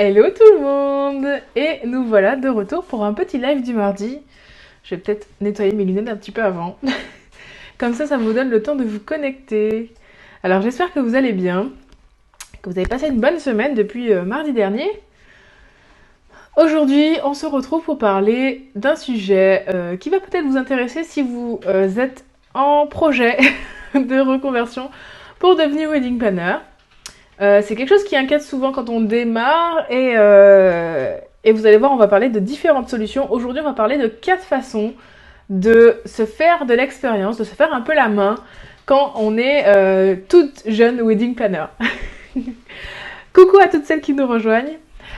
Hello tout le monde! Et nous voilà de retour pour un petit live du mardi. Je vais peut-être nettoyer mes lunettes un petit peu avant. Comme ça vous donne le temps de vous connecter. Alors j'espère que vous allez bien, que vous avez passé une bonne semaine depuis mardi dernier. Aujourd'hui, on se retrouve pour parler d'un sujet qui va peut-être vous intéresser si vous êtes en projet de reconversion pour devenir wedding planner. C'est quelque chose qui inquiète souvent quand on démarre et vous allez voir, on va parler de différentes solutions. Aujourd'hui, on va parler de 4 façons de se faire de l'expérience, de se faire un peu la main quand on est toute jeune wedding planner. Coucou à toutes celles qui nous rejoignent.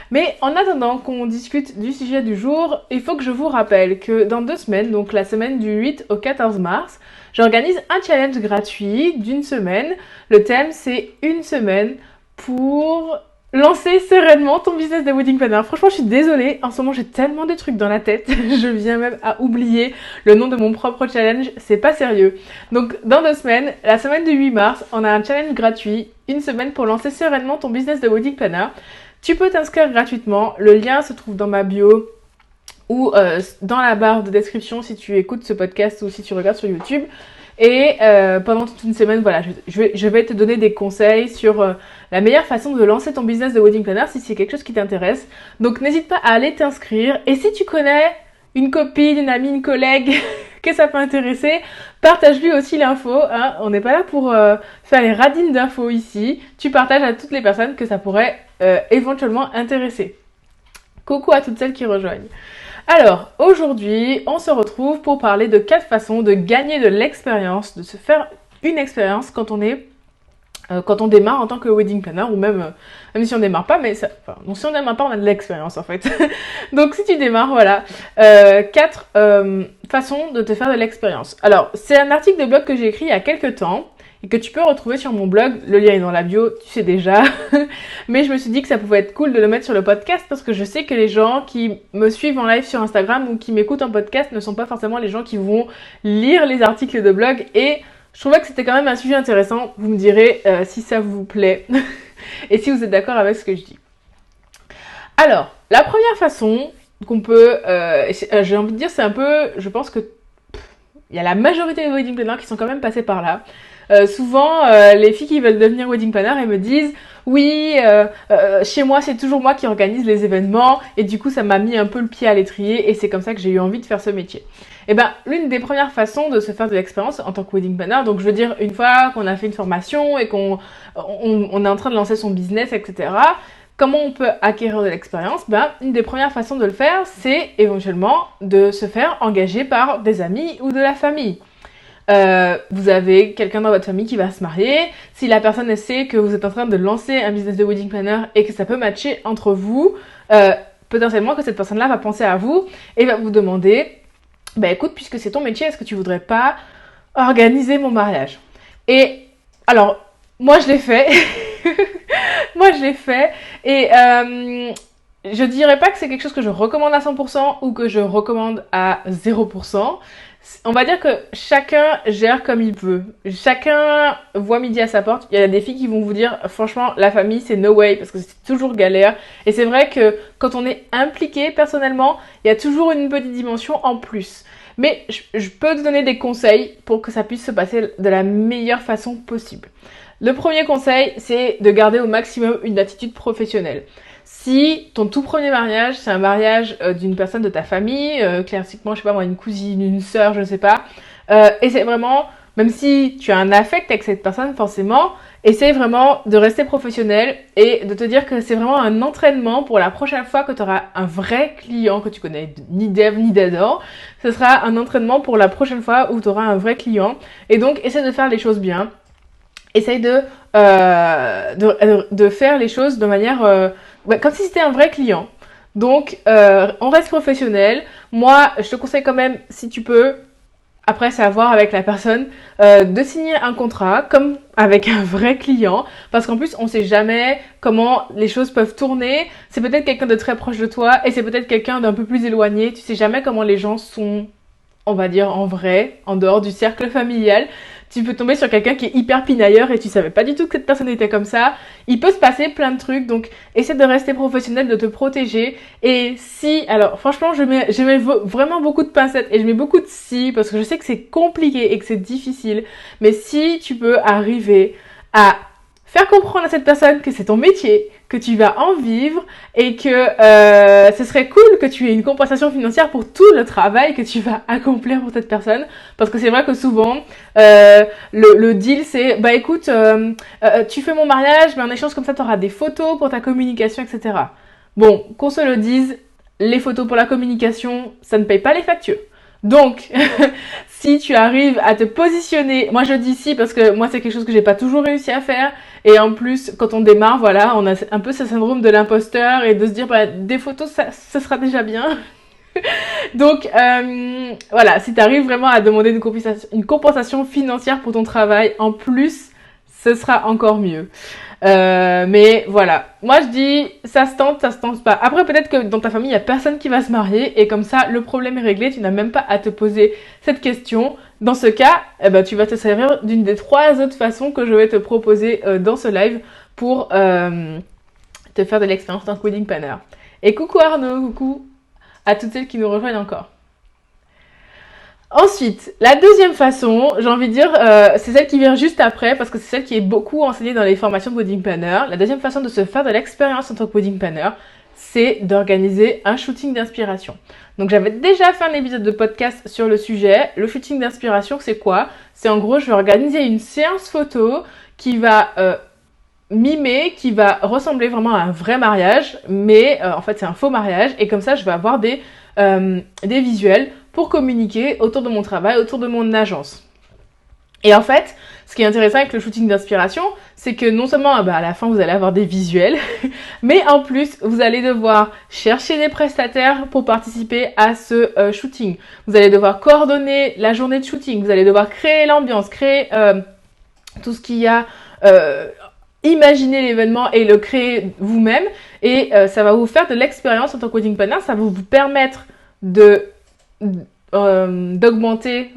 Mais en attendant qu'on discute du sujet du jour, il faut que je vous rappelle que dans 2 semaines, donc la semaine du 8 au 14 mars, j'organise un challenge gratuit d'une semaine. Le thème, c'est une semaine pour lancer sereinement ton business de wedding planner. Franchement, je suis désolée. En ce moment, j'ai tellement de trucs dans la tête. Je viens même à oublier le nom de mon propre challenge. C'est pas sérieux. Donc, dans 2 semaines, la semaine du 8 mars, on a un challenge gratuit. Une semaine pour lancer sereinement ton business de wedding planner. Tu peux t'inscrire gratuitement. Le lien se trouve dans ma bio ou dans la barre de description si tu écoutes ce podcast ou si tu regardes sur YouTube. Et pendant toute une semaine, voilà, je vais te donner des conseils sur la meilleure façon de lancer ton business de wedding planner si c'est quelque chose qui t'intéresse. Donc n'hésite pas à aller t'inscrire. Et si tu connais une copine, une amie, une collègue que ça peut intéresser, partage-lui aussi l'info. Hein. On n'est pas là pour faire les radines d'infos ici. Tu partages à toutes les personnes que ça pourrait éventuellement intéresser. Coucou à toutes celles qui rejoignent. Alors, aujourd'hui, on se retrouve pour parler de 4 façons de gagner de l'expérience, de se faire une expérience quand on démarre en tant que wedding planner, ou même si on démarre pas, mais donc si on démarre pas, on a de l'expérience en fait. Donc si tu démarres, voilà, 4 façons de te faire de l'expérience. Alors, c'est un article de blog que j'ai écrit il y a quelques temps, et que tu peux retrouver sur mon blog, le lien est dans la bio, tu sais déjà. Mais je me suis dit que ça pouvait être cool de le mettre sur le podcast parce que je sais que les gens qui me suivent en live sur Instagram ou qui m'écoutent en podcast ne sont pas forcément les gens qui vont lire les articles de blog et je trouvais que c'était quand même un sujet intéressant. Vous me direz si ça vous plaît et si vous êtes d'accord avec ce que je dis. Alors, la première façon qu'on peut, j'ai envie de dire, c'est un peu, je pense que il y a la majorité des wedding planners qui sont quand même passés par là. Souvent, les filles qui veulent devenir wedding planner, elles me disent oui, chez moi c'est toujours moi qui organise les événements et du coup ça m'a mis un peu le pied à l'étrier et c'est comme ça que j'ai eu envie de faire ce métier. Et ben l'une des premières façons de se faire de l'expérience en tant que wedding planner, donc je veux dire une fois qu'on a fait une formation et qu'on est en train de lancer son business, etc. Comment on peut acquérir de l'expérience? Ben, une des premières façons de le faire, c'est éventuellement de se faire engager par des amis ou de la famille. Vous avez quelqu'un dans votre famille qui va se marier. Si la personne sait que vous êtes en train de lancer un business de wedding planner et que ça peut matcher entre vous, potentiellement que cette personne-là va penser à vous et va vous demander écoute, puisque c'est ton métier, est-ce que tu voudrais pas organiser mon mariage? Et alors, moi je l'ai fait. Et je dirais pas que c'est quelque chose que je recommande à 100% ou que je recommande à 0%. On va dire que chacun gère comme il peut. Chacun voit midi à sa porte. Il y a des filles qui vont vous dire, franchement, la famille, c'est no way, parce que c'est toujours galère. Et c'est vrai que quand on est impliqué personnellement, il y a toujours une petite dimension en plus. Mais je peux te donner des conseils pour que ça puisse se passer de la meilleure façon possible. Le premier conseil, c'est de garder au maximum une attitude professionnelle. Si ton tout premier mariage, c'est un mariage d'une personne de ta famille, classiquement, je sais pas moi, une cousine, une sœur, je sais pas, et c'est vraiment, même si tu as un affect avec cette personne, forcément, essaye vraiment de rester professionnel et de te dire que c'est vraiment un entraînement pour la prochaine fois que tu auras un vrai client que tu connais ni d'Ève ni d'Adam. Ce sera un entraînement pour la prochaine fois où tu auras un vrai client. Et donc, essaie de faire les choses bien. Essaye de faire les choses de manière comme si c'était un vrai client. Donc, on reste professionnel. Moi, je te conseille quand même, si tu peux, après c'est à voir avec la personne, de signer un contrat comme avec un vrai client. Parce qu'en plus, on sait jamais comment les choses peuvent tourner. C'est peut-être quelqu'un de très proche de toi et c'est peut-être quelqu'un d'un peu plus éloigné. Tu sais jamais comment les gens sont, on va dire, en vrai, en dehors du cercle familial. tu peux tomber sur quelqu'un qui est hyper pinailleur et tu savais pas du tout que cette personne était comme ça. Il peut se passer plein de trucs, donc essaie de rester professionnel, de te protéger. Et si, alors franchement, je mets vraiment beaucoup de pincettes et je mets beaucoup de si parce que je sais que c'est compliqué et que c'est difficile. Mais si tu peux arriver à faire comprendre à cette personne que c'est ton métier, que tu vas en vivre et que ce serait cool que tu aies une compensation financière pour tout le travail que tu vas accomplir pour cette personne. Parce que c'est vrai que souvent, le deal c'est, bah écoute, tu fais mon mariage, mais en échange comme ça, tu auras des photos pour ta communication, etc. Bon, qu'on se le dise, les photos pour la communication, ça ne paye pas les factures. Donc, si tu arrives à te positionner, moi je dis si parce que moi c'est quelque chose que j'ai pas toujours réussi à faire et en plus quand on démarre, voilà, on a un peu ce syndrome de l'imposteur et de se dire bah, des photos ça sera déjà bien. Donc voilà, si tu arrives vraiment à demander une compensation financière pour ton travail en plus, ce sera encore mieux. Mais voilà, moi je dis ça se tente pas. Après peut-être que dans ta famille il y a personne qui va se marier et comme ça le problème est réglé, tu n'as même pas à te poser cette question. Dans ce cas, eh ben, tu vas te servir d'une des 3 autres façons que je vais te proposer dans ce live pour te faire de l'expérience en tant que wedding planner. Et coucou Arnaud, coucou à toutes celles qui nous rejoignent encore. Ensuite, la deuxième façon, j'ai envie de dire, c'est celle qui vient juste après, parce que c'est celle qui est beaucoup enseignée dans les formations de wedding planner. La deuxième façon de se faire de l'expérience en tant que wedding planner, c'est d'organiser un shooting d'inspiration. Donc j'avais déjà fait un épisode de podcast sur le sujet. Le shooting d'inspiration, c'est quoi? C'est en gros, je vais organiser une séance photo qui va mimer, qui va ressembler vraiment à un vrai mariage, mais en fait c'est un faux mariage, et comme ça je vais avoir des visuels pour communiquer autour de mon travail, autour de mon agence. Et en fait, ce qui est intéressant avec le shooting d'inspiration, c'est que non seulement à la fin vous allez avoir des visuels, mais en plus vous allez devoir chercher des prestataires pour participer à ce shooting. Vous allez devoir coordonner la journée de shooting, vous allez devoir créer l'ambiance, créer tout ce qu'il y a, imaginer l'événement et le créer vous-même. Et ça va vous faire de l'expérience en tant que wedding planner, ça va vous permettre d'augmenter,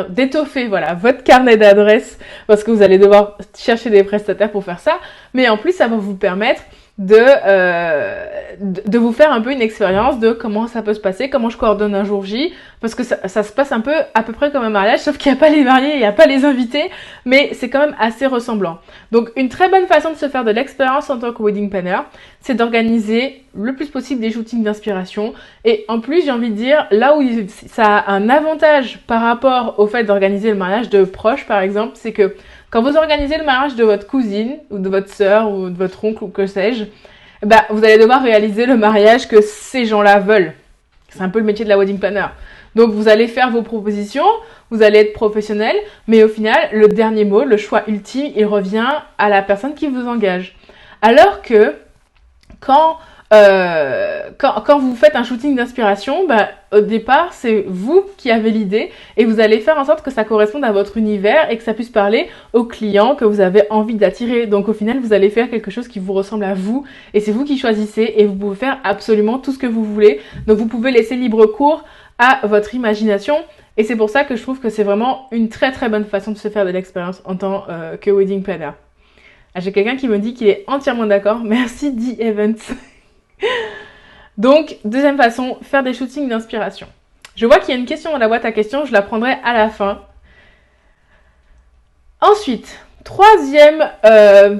d'étoffer voilà, votre carnet d'adresses parce que vous allez devoir chercher des prestataires pour faire ça, mais en plus ça va vous permettre de vous faire un peu une expérience de comment ça peut se passer, comment je coordonne un jour J, parce que ça se passe un peu à peu près comme un mariage, sauf qu'il n'y a pas les mariés, il n'y a pas les invités, mais c'est quand même assez ressemblant. Donc une très bonne façon de se faire de l'expérience en tant que wedding planner, c'est d'organiser le plus possible des shootings d'inspiration, et en plus j'ai envie de dire, là où ça a un avantage par rapport au fait d'organiser le mariage de proches par exemple, c'est que quand vous organisez le mariage de votre cousine, ou de votre sœur, ou de votre oncle, ou que sais-je, bah, vous allez devoir réaliser le mariage que ces gens-là veulent. C'est un peu le métier de la wedding planner. Donc vous allez faire vos propositions, vous allez être professionnel, mais au final, le dernier mot, le choix ultime, il revient à la personne qui vous engage. Alors que quand vous faites un shooting d'inspiration, bah, au départ, c'est vous qui avez l'idée et vous allez faire en sorte que ça corresponde à votre univers et que ça puisse parler aux clients que vous avez envie d'attirer. Donc au final, vous allez faire quelque chose qui vous ressemble à vous et c'est vous qui choisissez et vous pouvez faire absolument tout ce que vous voulez. Donc vous pouvez laisser libre cours à votre imagination et c'est pour ça que je trouve que c'est vraiment une très très bonne façon de se faire de l'expérience en tant que wedding planner. Ah, j'ai quelqu'un qui me dit qu'il est entièrement d'accord. Merci The Events. Donc, deuxième façon, faire des shootings d'inspiration. Je vois qu'il y a une question dans la boîte à questions, je la prendrai à la fin. Ensuite, troisième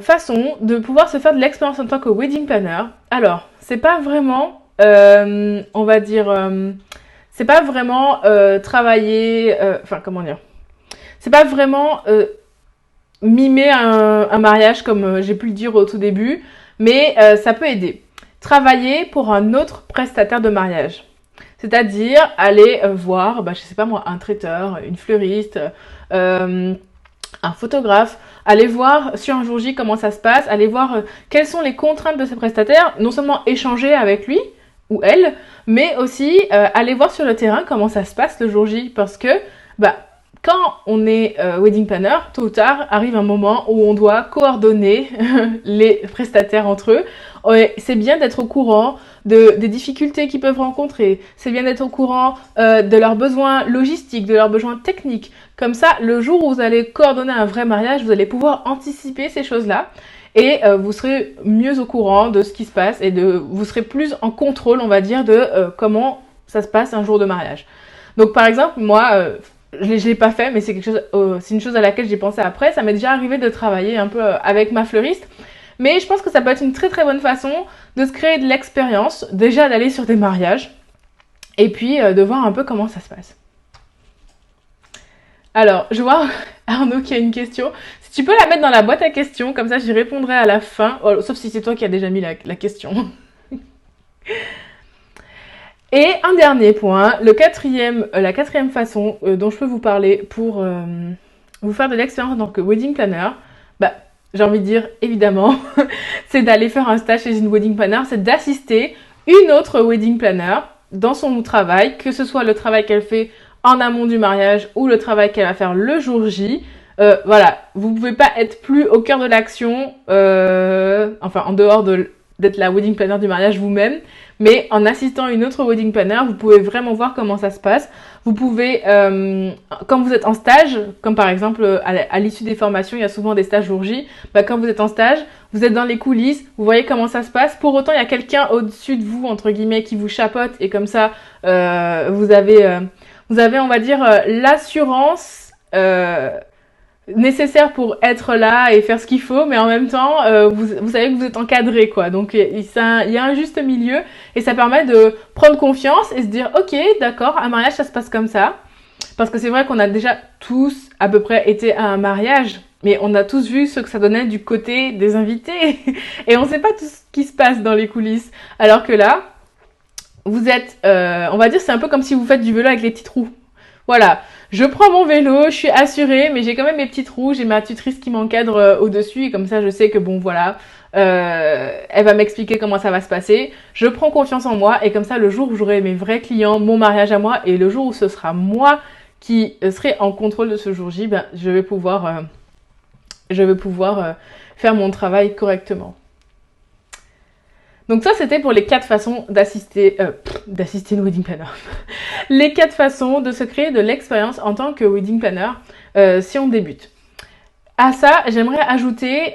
façon de pouvoir se faire de l'expérience en tant que wedding planner. Alors, c'est pas vraiment, on va dire, c'est pas vraiment travailler, c'est pas vraiment mimer un mariage comme j'ai pu le dire au tout début, mais ça peut aider. Travailler pour un autre prestataire de mariage. C'est-à-dire aller voir, je sais pas moi, un traiteur, une fleuriste, un photographe, aller voir sur un jour J comment ça se passe, aller voir quelles sont les contraintes de ce prestataire, non seulement échanger avec lui ou elle, mais aussi aller voir sur le terrain comment ça se passe le jour J, parce que quand on est wedding planner, tôt ou tard, arrive un moment où on doit coordonner les prestataires entre eux. Et c'est bien d'être au courant des difficultés qu'ils peuvent rencontrer. C'est bien d'être au courant de leurs besoins logistiques, de leurs besoins techniques. Comme ça, le jour où vous allez coordonner un vrai mariage, vous allez pouvoir anticiper ces choses-là. Et vous serez mieux au courant de ce qui se passe et vous serez plus en contrôle, on va dire, de comment ça se passe un jour de mariage. Donc par exemple, moi, je l'ai pas fait, mais c'est une chose à laquelle j'ai pensé après. Ça m'est déjà arrivé de travailler un peu avec ma fleuriste. Mais je pense que ça peut être une très très bonne façon de se créer de l'expérience, déjà d'aller sur des mariages, et puis de voir un peu comment ça se passe. Alors, je vois Arnaud qui a une question. Si tu peux la mettre dans la boîte à questions, comme ça j'y répondrai à la fin. Oh, sauf si c'est toi qui as déjà mis la question. Et un dernier point, la quatrième façon dont je peux vous parler pour vous faire de l'expérience en tant que wedding planner, j'ai envie de dire évidemment, c'est d'aller faire un stage chez une wedding planner, c'est d'assister une autre wedding planner dans son travail, que ce soit le travail qu'elle fait en amont du mariage ou le travail qu'elle va faire le jour J. Voilà, vous pouvez pas être plus au cœur de l'action, en dehors d'être la wedding planner du mariage vous-même, mais en assistant à une autre wedding planner, vous pouvez vraiment voir comment ça se passe. Vous pouvez, quand vous êtes en stage, comme par exemple à l'issue des formations, il y a souvent des stages jour J, quand vous êtes en stage, vous êtes dans les coulisses, vous voyez comment ça se passe. Pour autant, il y a quelqu'un au-dessus de vous, entre guillemets, qui vous chapeaute et comme ça, vous avez, on va dire, l'assurance nécessaire pour être là et faire ce qu'il faut, mais en même temps, vous savez que vous êtes encadré, quoi. Donc, il y a un juste milieu et ça permet de prendre confiance et se dire, ok, d'accord, un mariage, ça se passe comme ça. Parce que c'est vrai qu'on a déjà tous, à peu près, été à un mariage, mais on a tous vu ce que ça donnait du côté des invités. Et on sait pas tout ce qui se passe dans les coulisses. Alors que là, vous êtes, on va dire, c'est un peu comme si vous faites du vélo avec les petites roues. Voilà, je prends mon vélo, je suis assurée, mais j'ai quand même mes petites roues, j'ai ma tutrice qui m'encadre au-dessus, et comme ça je sais que bon voilà, elle va m'expliquer comment ça va se passer. Je prends confiance en moi, et comme ça le jour où j'aurai mes vrais clients, mon mariage à moi, et le jour où ce sera moi qui serai en contrôle de ce jour J, je vais pouvoir faire mon travail correctement. Donc ça, c'était pour les 4 façons d'assister une wedding planner. Les 4 façons de se créer de l'expérience en tant que wedding planner si on débute. À ça, j'aimerais ajouter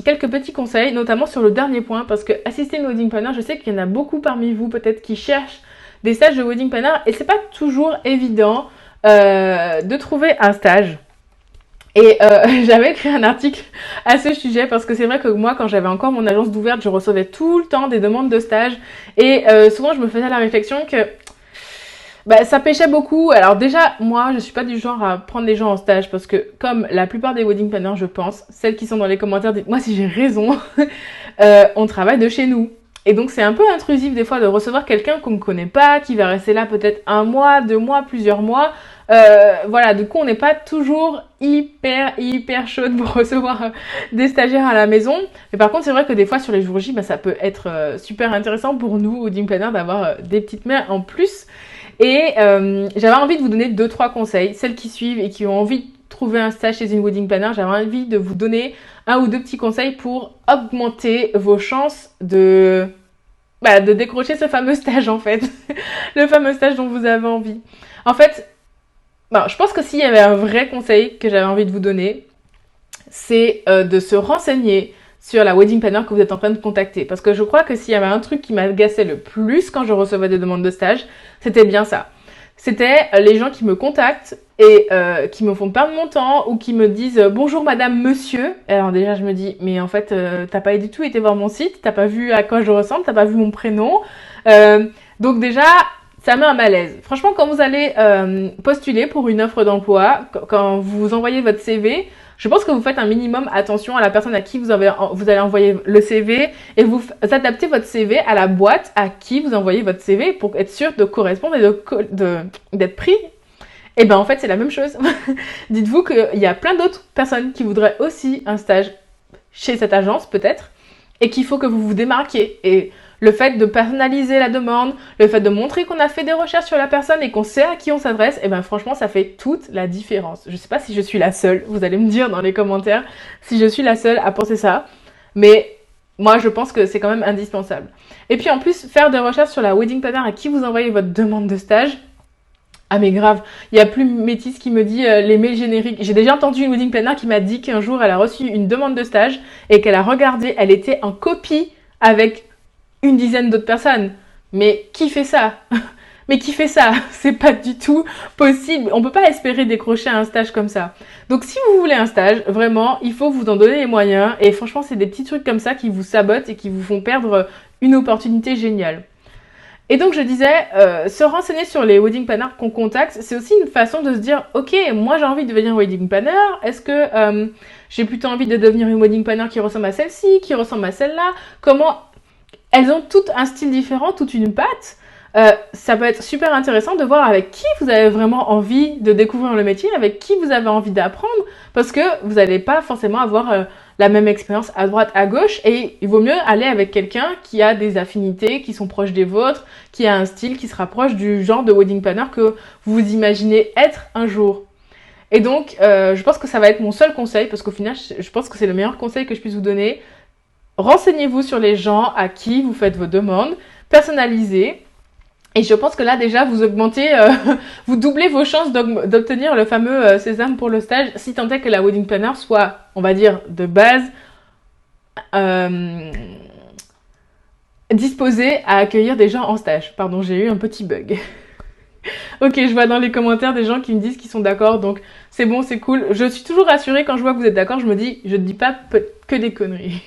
quelques petits conseils, notamment sur le dernier point, parce que assister une wedding planner, je sais qu'il y en a beaucoup parmi vous peut-être qui cherchent des stages de wedding planner et c'est pas toujours évident de trouver un stage. Et j'avais écrit un article à ce sujet parce que c'est vrai que moi, quand j'avais encore mon agence d'ouverte, je recevais tout le temps des demandes de stage. Et souvent, je me faisais la réflexion que ça pêchait beaucoup. Alors déjà, moi, je suis pas du genre à prendre les gens en stage parce que comme la plupart des wedding planners, je pense, celles qui sont dans les commentaires, dites-moi si j'ai raison, on travaille de chez nous. Et donc, c'est un peu intrusif des fois de recevoir quelqu'un qu'on ne connaît pas, qui va rester là peut-être 1 mois, 2 mois, plusieurs mois. Voilà, du coup on n'est pas toujours hyper chaude pour recevoir des stagiaires à la maison. Mais par contre c'est vrai que des fois sur les jours J, ça peut être super intéressant pour nous, wedding planner, d'avoir des petites mains en plus. Et j'avais envie de vous donner 2-3 conseils, celles qui suivent et qui ont envie de trouver un stage chez une wedding planner, j'avais envie de vous donner 1 ou 2 petits conseils pour augmenter vos chances de décrocher ce fameux stage en fait, le fameux stage dont vous avez envie. En fait, je pense que s'il y avait un vrai conseil que j'avais envie de vous donner, c'est de se renseigner sur la wedding planner que vous êtes en train de contacter. Parce que je crois que s'il y avait un truc qui m'agaçait le plus quand je recevais des demandes de stage, c'était bien ça. C'était les gens qui me contactent et qui me font perdre mon temps ou qui me disent « Bonjour madame, monsieur ». Alors déjà je me dis « Mais en fait, t'as pas du tout été voir mon site, t'as pas vu à quoi je ressemble, t'as pas vu mon prénom ». Donc déjà, ça met un malaise. Franchement, quand vous allez postuler pour une offre d'emploi, quand vous envoyez votre CV, je pense que vous faites un minimum attention à la personne à qui vous allez envoyer le CV et vous adaptez votre CV à la boîte à qui vous envoyez votre CV pour être sûr de correspondre et d'être pris. Et en fait, c'est la même chose. Dites-vous qu'il y a plein d'autres personnes qui voudraient aussi un stage chez cette agence, peut-être, et qu'il faut que vous vous démarquiez. Et le fait de personnaliser la demande, le fait de montrer qu'on a fait des recherches sur la personne et qu'on sait à qui on s'adresse, et ben franchement, ça fait toute la différence. Je sais pas si je suis la seule, vous allez me dire dans les commentaires si je suis la seule à penser ça, mais moi, je pense que c'est quand même indispensable. Et puis en plus, faire des recherches sur la wedding planner à qui vous envoyez votre demande de stage. Ah mais grave, il y a plus Métis qui me dit les mails génériques. J'ai déjà entendu une wedding planner qui m'a dit qu'un jour elle a reçu une demande de stage et qu'elle a regardé, elle était en copie avec une dizaine d'autres personnes. Mais qui fait ça? Mais qui fait ça? C'est pas du tout possible. On peut pas espérer décrocher un stage comme ça. Donc si vous voulez un stage, vraiment, il faut vous en donner les moyens. Et franchement, c'est des petits trucs comme ça qui vous sabotent et qui vous font perdre une opportunité géniale. Et donc je disais, se renseigner sur les wedding planners qu'on contacte, c'est aussi une façon de se dire, ok, moi j'ai envie de devenir wedding planner, est-ce que j'ai plutôt envie de devenir une wedding planner qui ressemble à celle-ci, qui ressemble à celle-là? Comment? Elles ont toutes un style différent, toute une patte. Ça peut être super intéressant de voir avec qui vous avez vraiment envie de découvrir le métier, avec qui vous avez envie d'apprendre, parce que vous n'allez pas forcément avoir la même expérience à droite, à gauche, et il vaut mieux aller avec quelqu'un qui a des affinités, qui sont proches des vôtres, qui a un style qui se rapproche du genre de wedding planner que vous imaginez être un jour. Et donc, je pense que ça va être mon seul conseil, parce qu'au final, je pense que c'est le meilleur conseil que je puisse vous donner. Renseignez-vous sur les gens à qui vous faites vos demandes, personnalisez. Et je pense que là déjà vous augmentez, vous doublez vos chances d'obtenir le fameux sésame pour le stage, si tant est que la wedding planner soit, on va dire, de base disposée à accueillir des gens en stage. Pardon, j'ai eu un petit bug. Ok, je vois dans les commentaires des gens qui me disent qu'ils sont d'accord, donc c'est bon, c'est cool. Je suis toujours rassurée quand je vois que vous êtes d'accord, je me dis, je ne dis pas que des conneries.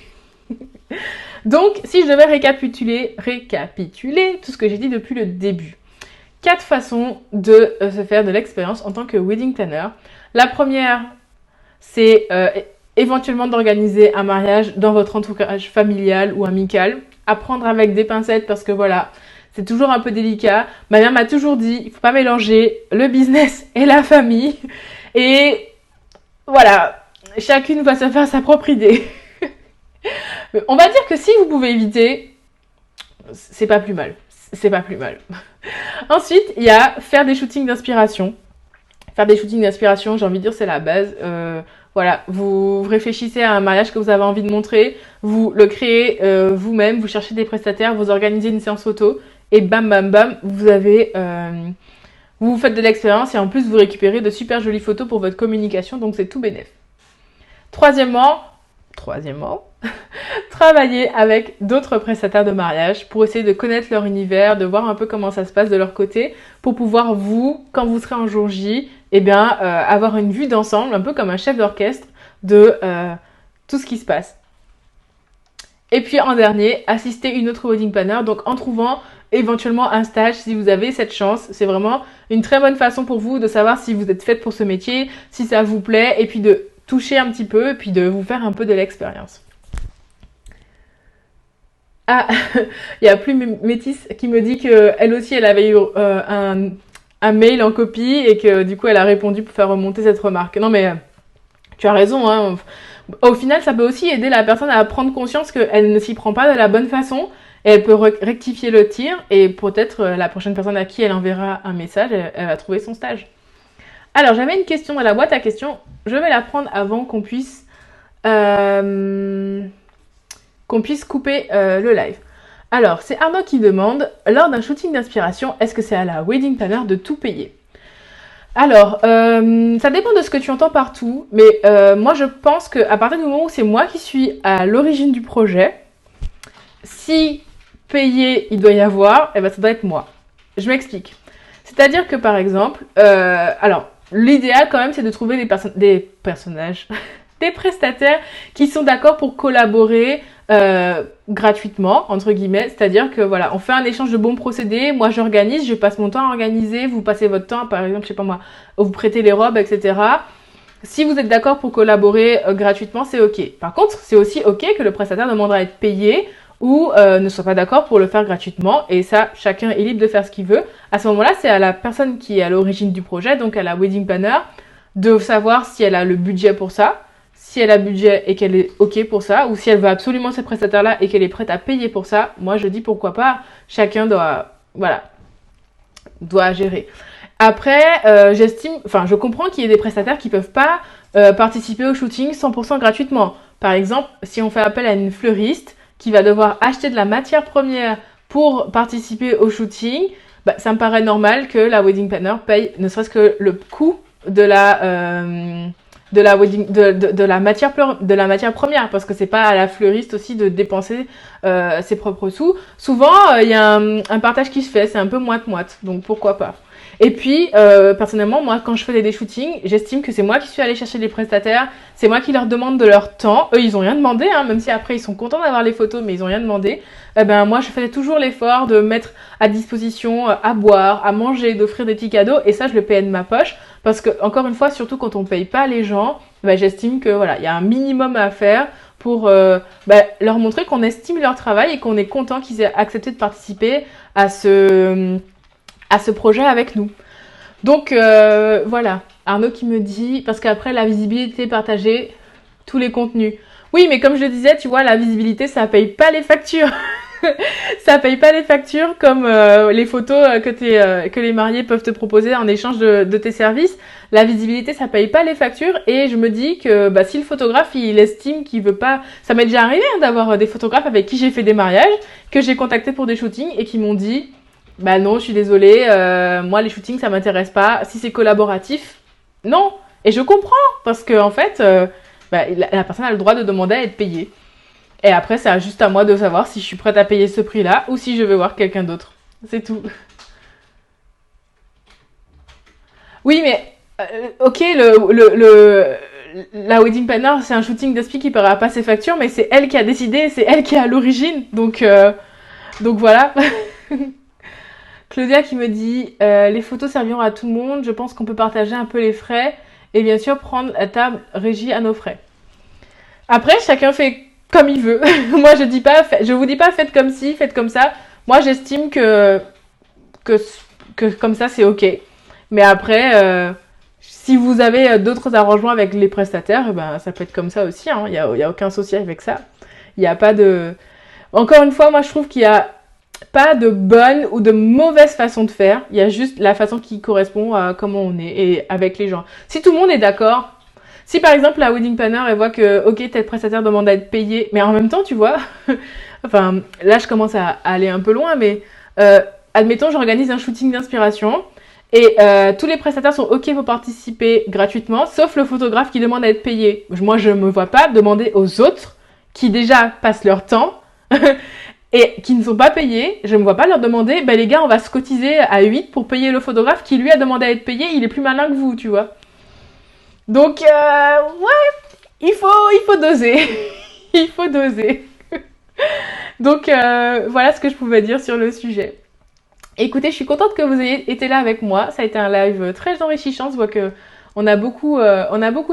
Donc, si je devais récapituler tout ce que j'ai dit depuis le début. 4 façons de se faire de l'expérience en tant que wedding planner. La première, c'est éventuellement d'organiser un mariage dans votre entourage familial ou amical. Apprendre avec des pincettes parce que voilà, c'est toujours un peu délicat. Ma mère m'a toujours dit, il ne faut pas mélanger le business et la famille. Et voilà, chacune va se faire sa propre idée. On va dire que si vous pouvez éviter, c'est pas plus mal. C'est pas plus mal. Ensuite, il y a faire des shootings d'inspiration. Faire des shootings d'inspiration, j'ai envie de dire, c'est la base. Voilà, vous réfléchissez à un mariage que vous avez envie de montrer, vous le créez vous-même, vous cherchez des prestataires, vous organisez une séance photo et bam bam bam, vous faites de l'expérience et en plus vous récupérez de super jolies photos pour votre communication, donc c'est tout bénef. Troisièmement, travailler avec d'autres prestataires de mariage pour essayer de connaître leur univers, de voir un peu comment ça se passe de leur côté, pour pouvoir vous, quand vous serez en jour J, avoir une vue d'ensemble, un peu comme un chef d'orchestre, de tout ce qui se passe. Et puis en dernier, assister une autre wedding planner, donc en trouvant éventuellement un stage si vous avez cette chance. C'est vraiment une très bonne façon pour vous de savoir si vous êtes faite pour ce métier, si ça vous plaît, et puis de toucher un petit peu, et puis de vous faire un peu de l'expérience. Ah, il y a plus Métis qui me dit qu'elle aussi, elle avait eu un mail en copie et que du coup, elle a répondu pour faire remonter cette remarque. Non mais, tu as raison, hein. Au final, ça peut aussi aider la personne à prendre conscience qu'elle ne s'y prend pas de la bonne façon et elle peut rectifier le tir et peut-être la prochaine personne à qui elle enverra un message, elle va trouver son stage. Alors, j'avais une question dans la boîte à questions. Je vais la prendre avant qu'on puisse couper le live. Alors, c'est Arnaud qui demande, lors d'un shooting d'inspiration, est-ce que c'est à la wedding planner de tout payer? Alors, ça dépend de ce que tu entends partout, mais moi je pense qu'à partir du moment où c'est moi qui suis à l'origine du projet, si payer il doit y avoir, eh ben, ça doit être moi. Je m'explique. C'est-à-dire que par exemple, alors l'idéal quand même c'est de trouver des personnages, des prestataires qui sont d'accord pour collaborer gratuitement, entre guillemets, c'est-à-dire que voilà, on fait un échange de bons procédés, moi j'organise, je passe mon temps à organiser, vous passez votre temps, par exemple, je sais pas moi, vous prêtez les robes, etc. Si vous êtes d'accord pour collaborer gratuitement, c'est ok. Par contre, c'est aussi ok que le prestataire demandera à être payé ou ne soit pas d'accord pour le faire gratuitement, et ça, chacun est libre de faire ce qu'il veut. À ce moment-là, c'est à la personne qui est à l'origine du projet, donc à la wedding planner, de savoir si elle a le budget pour ça, si si elle a budget et qu'elle est OK pour ça, ou si elle veut absolument ces prestataires-là et qu'elle est prête à payer pour ça, moi je dis pourquoi pas. Chacun doit gérer. Après, je comprends qu'il y ait des prestataires qui peuvent pas participer au shooting 100% gratuitement. Par exemple, si on fait appel à une fleuriste qui va devoir acheter de la matière première pour participer au shooting, bah, ça me paraît normal que la wedding planner paye ne serait-ce que le coût de de la matière première, parce que c'est pas à la fleuriste aussi de dépenser ses propres sous. Souvent, il y a un partage qui se fait, c'est un peu moite-moite, donc pourquoi pas. Et puis, personnellement, moi, quand je faisais des shootings, j'estime que c'est moi qui suis allée chercher les prestataires, c'est moi qui leur demande de leur temps. Eux, ils ont rien demandé, hein, même si après, ils sont contents d'avoir les photos, mais ils ont rien demandé. Eh ben, moi, je faisais toujours l'effort de mettre à disposition à boire, à manger, d'offrir des petits cadeaux, et ça, je le payais de ma poche, parce que, encore une fois, surtout quand on paye pas les gens, ben, j'estime que, voilà, il y a un minimum à faire pour leur montrer qu'on estime leur travail et qu'on est content qu'ils aient accepté de participer à ce projet avec nous. Donc voilà, Arnaud qui me dit, parce qu'après la visibilité partagée, tous les contenus. Oui, mais comme je le disais, tu vois, la visibilité, ça paye pas les factures. Ça paye pas les factures comme les photos que les mariés peuvent te proposer en échange de tes services. La visibilité, ça paye pas les factures, et je me dis que bah, si le photographe, il estime qu'il veut pas... Ça m'est déjà arrivé hein, d'avoir des photographes avec qui j'ai fait des mariages, que j'ai contactés pour des shootings et qui m'ont dit... Bah non, je suis désolée, moi les shootings ça m'intéresse pas. Si c'est collaboratif, non. Et je comprends, parce que en fait, la personne a le droit de demander à être payée. Et après, c'est juste à moi de savoir si je suis prête à payer ce prix-là ou si je veux voir quelqu'un d'autre. C'est tout. Oui, mais ok, la wedding planner, c'est un shooting d'esprit qui paiera pas ses factures, mais c'est elle qui a décidé, c'est elle qui est à l'origine. Donc voilà. Claudia qui me dit les photos serviront à tout le monde, je pense qu'on peut partager un peu les frais et bien sûr prendre la table régie à nos frais. Après, chacun fait comme il veut. Moi, je vous dis pas faites comme ci, faites comme ça. Moi, j'estime que, que comme ça, c'est ok. Mais après, si vous avez d'autres arrangements avec les prestataires, ben, ça peut être comme ça aussi. Hein. Y a aucun souci avec ça. Il n'y a pas de... Encore une fois, moi, je trouve qu'il y a pas de bonne ou de mauvaise façon de faire. Il y a juste la façon qui correspond à comment on est et avec les gens. Si tout le monde est d'accord, si par exemple la wedding planner elle voit que ok tel prestataire demande à être payé, mais en même temps tu vois, enfin là je commence à aller un peu loin, mais admettons j'organise un shooting d'inspiration et tous les prestataires sont ok pour participer gratuitement, sauf le photographe qui demande à être payé. Moi je me vois pas demander aux autres qui déjà passent leur temps et qui ne sont pas payés, je ne me vois pas leur demander, ben les gars, on va se cotiser à 8 pour payer le photographe qui lui a demandé à être payé, il est plus malin que vous, tu vois. Donc, ouais, il faut doser. Il faut doser. Donc, voilà ce que je pouvais dire sur le sujet. Écoutez, je suis contente que vous ayez été là avec moi. Ça a été un live très enrichissant. Je vois que on a beaucoup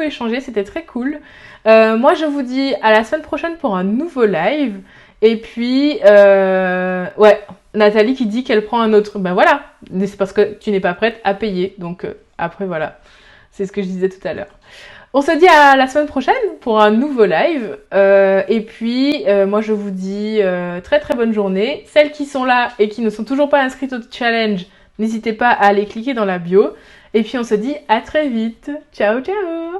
échangé. C'était très cool. Moi, je vous dis à la semaine prochaine pour un nouveau live. Et puis, ouais, Nathalie qui dit qu'elle prend un autre. Ben voilà, c'est parce que tu n'es pas prête à payer. Donc, après, voilà, c'est ce que je disais tout à l'heure. On se dit à la semaine prochaine pour un nouveau live. Et puis, moi, je vous dis très très bonne journée. Celles qui sont là et qui ne sont toujours pas inscrites au challenge, n'hésitez pas à aller cliquer dans la bio. Et puis, on se dit à très vite. Ciao, ciao!